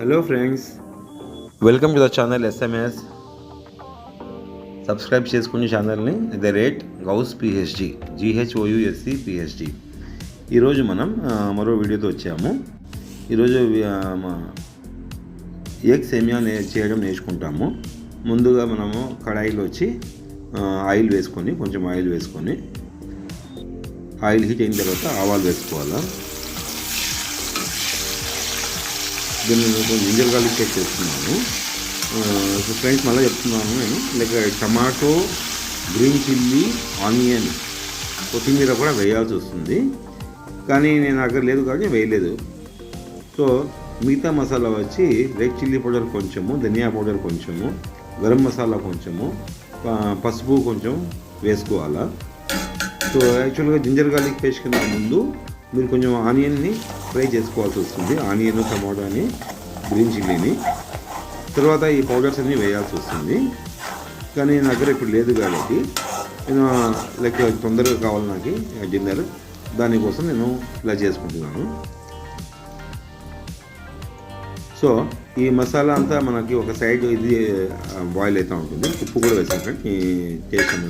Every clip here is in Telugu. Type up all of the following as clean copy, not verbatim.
Hello friends, welcome to the channel SMS. Subscribe చేసుకునే ఛానల్ని @గౌస్ పిహెచ్డి GHOUSC PhD. ఈరోజు మనం మరో వీడియోతో వచ్చాము. ఈరోజు ఎగ్ సేమియా చేయడం నేర్చుకుంటాము. ముందుగా మనము కడాయిలో ఆయిల్ వేసుకొని ఆయిల్ హీట్ అయిన తర్వాత ఆవాలు వేసుకోవాలి. దీన్ని కొంచెం జింజర్ గార్లిక్ పేస్ట్ చేస్తున్నాను. ఫ్రెండ్స్ మళ్ళీ చెప్తున్నాను, నేను టమాటో, గ్రీన్ చిల్లీ, ఆనియన్, కొత్తిమీర కూడా వేయాల్సి వస్తుంది, కానీ నేను అక్కడ లేదు కాబట్టి వేయలేదు. సో మిగతా మసాలా రెడ్ చిల్లీ పౌడర్ కొంచెము, ధనియా పౌడర్ కొంచెము, గరం మసాలా కొంచెము, పసుపు కొంచెం వేసుకోవాలా. సో యాక్చువల్గా జింజర్ గార్లిక్ పేస్ట్ కింద ముందు మీరు కొంచెం ఆనియన్ని ఫ్రై చేసుకోవాల్సి వస్తుంది. ఆనియన్, టమాటాని, గ్రీన్ చిల్లీని, తర్వాత ఈ పౌడర్స్ అన్నీ వేయాల్సి వస్తుంది. కానీ నా దగ్గర ఇప్పుడు లేదు కాబట్టి నేను తొందరగా కావాలి నాకు డిన్నర్, దానికోసం నేను ఇలా చేసుకుంటున్నాను. సో ఈ మసాలా అంతా మనకి ఒక సైడ్ ఇది బాయిల్ అవుతూ ఉంటుంది. ఉప్పు కూడా వేసాం ఫ్రెండ్, చేస్తాను.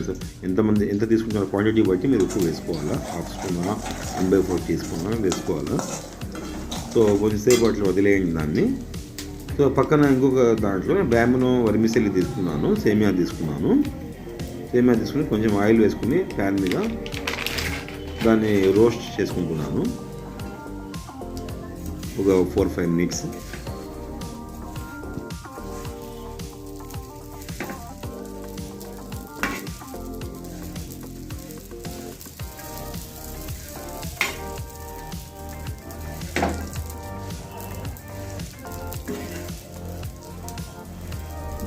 ఎంత తీసుకుంటారో క్వాంటిటీ బట్టి మీరు ఉప్పు వేసుకోవాలా. 1/2 స్పూన్ 1/4 టీ స్పూన్ వేసుకోవాలా. సో కొంచెంసేపు అట్లా వదిలేయండి దాన్ని. సో పక్కన ఇంకొక దాంట్లో బ్యాంబును వరిమిసెల్లి తీసుకున్నాను, సేమియా తీసుకుని కొంచెం ఆయిల్ వేసుకుని ప్యాన్ మీద దాన్ని రోస్ట్ చేసుకుంటున్నాను ఒక 4-5 మినిట్స్.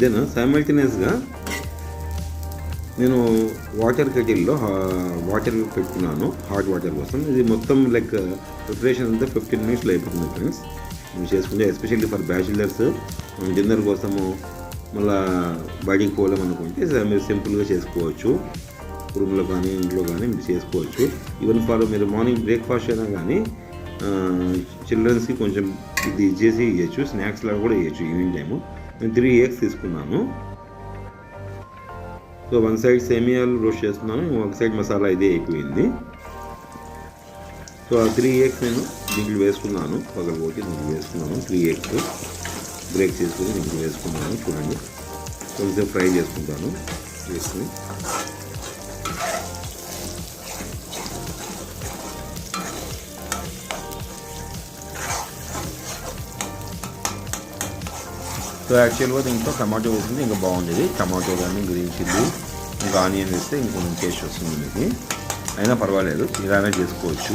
దెన్ సైమల్టేనియస్గా నేను వాటర్ కెటిల్లో వాటర్ పెట్టుకున్నాను, హాట్ వాటర్ కోసం. ఇది మొత్తం ప్రిపరేషన్ అంతా 15 మినిట్స్లో అయిపోతుంది ఫ్రెండ్స్. మేము చేసుకుంటే ఎస్పెషల్లీ ఫర్ బ్యాచిలర్స్ డిన్నర్ కోసము మళ్ళీ బయటికి పోలేమనుకుంటే మీరు సింపుల్గా చేసుకోవచ్చు. రూమ్లో కానీ ఇంట్లో కానీ మీరు చేసుకోవచ్చు. ఈవెన్ ఫర్ మీరు మార్నింగ్ బ్రేక్ఫాస్ట్ అయినా కానీ చిల్డ్రన్స్కి కొంచెం ఇది చేసి ఇవ్వచ్చు, స్నాక్స్ లాగా కూడా ఇవ్వచ్చు ఈవినింగ్ టైము. నేను 3 eggs తీసుకున్నాను. సో 1 సైడ్ సేమియాలు రోస్ట్ చేస్తున్నాను, ఒక సైడ్ మసాలా ఇదే అయిపోయింది. సో ఆ 3 eggs నేను దీంట్లో వేసుకున్నాను, పగలగొట్టి దీంట్లో వేసుకున్నాను. 3 eggs బ్రేక్ చేసుకుని దీంట్లో వేసుకున్నాను. చూడండి, కొంచెం ఫ్రై చేసుకుంటాను వేసుకుని. సో యాక్చువల్గా దీంట్లో టమాటో వేసింది ఇంకా బాగుండేది. టమాటో కానీ గ్రీన్ చిల్లీ ఇంకా ఆనియన్ వేస్తే ఇంకొంచెం టేస్ట్ వస్తుంది మీకు. అయినా పర్వాలేదు, ఇలానే చేసుకోవచ్చు.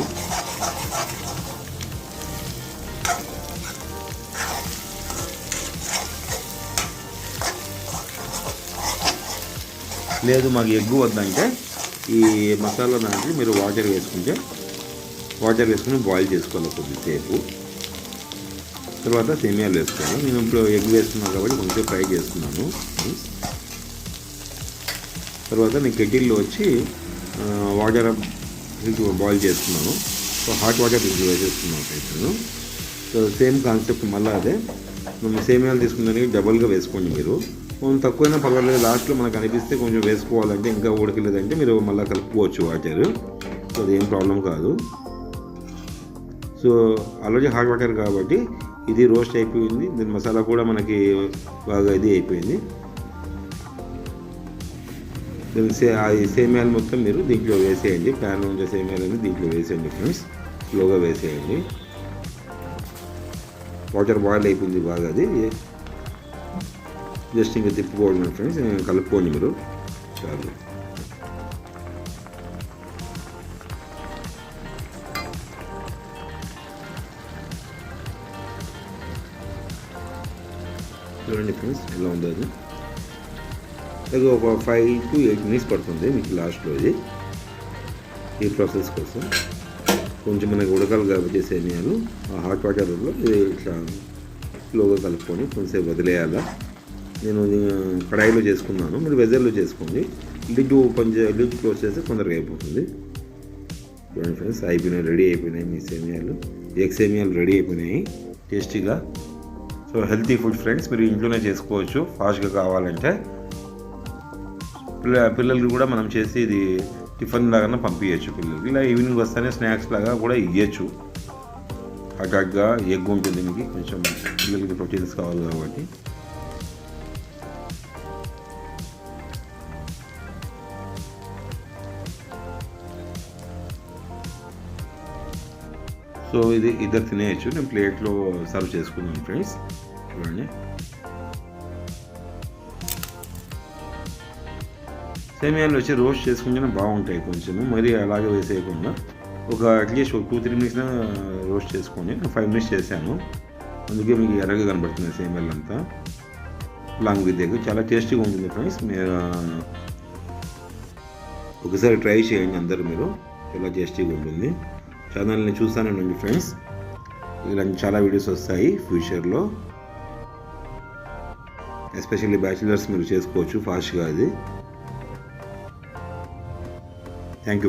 లేదు మాకు ఎగ్గు వద్దంటే ఈ మసాలా దాంట్లో మీరు వాటర్ వేసుకుని బాయిల్ చేసుకోవాలి కొద్దిసేపు. తర్వాత సేమియాలు వేసుకోవాలి. నేను ఇప్పుడు ఎగ్ వేస్తున్నాను కాబట్టి కొంచెం ఫ్రై చేస్తున్నాను. తర్వాత నేను కెటిల్లో వాటర్ బాయిల్ చేస్తున్నాను. సో హాట్ వాటర్ వేసేస్తున్నాను నేను. సో సేమ్ కాన్సెప్ట్ మళ్ళీ అదే, మనం సేమియాలు తీసుకున్నానికి డబల్గా వేసుకోండి మీరు. కొంచెం తక్కువైనా పర్వాలేదు, లాస్ట్లో మనకు అనిపిస్తే కొంచెం వేసుకోవాలంటే ఇంకా ఉడకలేదంటే మీరు మళ్ళీ కలుపుకోవచ్చు వాటర్. సో అదేం ప్రాబ్లం కాదు. సో ఆల్రెడీ హాట్ వాటర్ కాబట్టి ఇది రోస్ట్ అయిపోయింది. దీని మసాలా కూడా మనకి బాగా ఇది అయిపోయింది. ఈ సేమియాలు మొత్తం మీరు దీంట్లో వేసేయండి. ప్యాన్ ఉండే సేమియాలని దీంట్లో వేసేయండి ఫ్రెండ్స్, స్లోగా వేసేయండి. వాటర్ బాయిల్ అయిపోయింది బాగా, అది జస్ట్ ఇంకా తిప్పుకోవడం ఫ్రెండ్స్, కలుపుకోండి మీరు చాలు. చూడండి ఫ్రెండ్స్ ఎలా ఉందో అది. ఒక 5 to 8 మినిట్స్ పడుతుంది మీకు లాస్ట్లో ఇది ఈ ప్రాసెస్ కోసం. కొంచెం మనకి ఉడకాలి కాబట్టి సేమియాలు ఆ హాట్ వాటర్లో ఇట్లా స్లోగా కలుపుకొని కొంచెంసేపు వదిలేయాలా. నేను కడాయిలో చేసుకున్నాను, మీరు వెజర్లో చేసుకోండి. లిడ్ క్లోజ్ చేస్తే తొందరగా అయిపోతుంది. చూడండి ఫ్రెండ్స్, రెడీ అయిపోయినాయి మీ సేమియాలు. ఎగ్ సేమియాలు రెడీ అయిపోయినాయి టేస్టీగా. So so healthy food friends, మీరు ఇంట్లోనే చేసుకోవచ్చు ఫాస్ట్గా కావాలంటే. పిల్లలకి కూడా మనం చేసి ఇది టిఫిన్ లాగా పంపించవచ్చు పిల్లలకి. ఇలా ఈవినింగ్ వస్తేనే స్నాక్స్ లాగా కూడా ఇవ్వచ్చు. హాట్గా ఎగ్ ఉంటుంది, మీకు కొంచెం పిల్లలకి ప్రోటీన్స్ కావాలి కాబట్టి. సో ఇది ఇద్దరు తినేయచ్చు. నేను ప్లేట్లో సర్వ్ చేసుకున్నాను ఫ్రెండ్స్. చూడండి, సేమియాలు వచ్చి రోస్ట్ చేసుకుంటేనే బాగుంటాయి. కొంచెం మరీ అలాగే వేసేయకుండా ఒక అట్లీస్ట్ ఒక 2-3 మినిట్స్ రోస్ట్ చేసుకోండి. నేను 5 మినిట్స్ చేశాను, అందుకే మీకు ఎర్రగా కనబడుతుంది సేమియాలు అంతా. లాంగ్ విత్ ఎగ్ చాలా టేస్టీగా ఉంటుంది ఫ్రెండ్స్. మీరు ఒకసారి ట్రై చేయండి అందరూ, మీరు చాలా టేస్టీగా ఉంటుంది. ఛానల్ని చూస్తానండి ఫ్రెండ్స్, ఇలాంటి చాలా వీడియోస్ వస్తాయి ఫ్యూచర్లో. ఎస్పెషల్లీ బ్యాచిలర్స్ మీరు చేసుకోవచ్చు ఫాస్ట్గా అది. Thank you.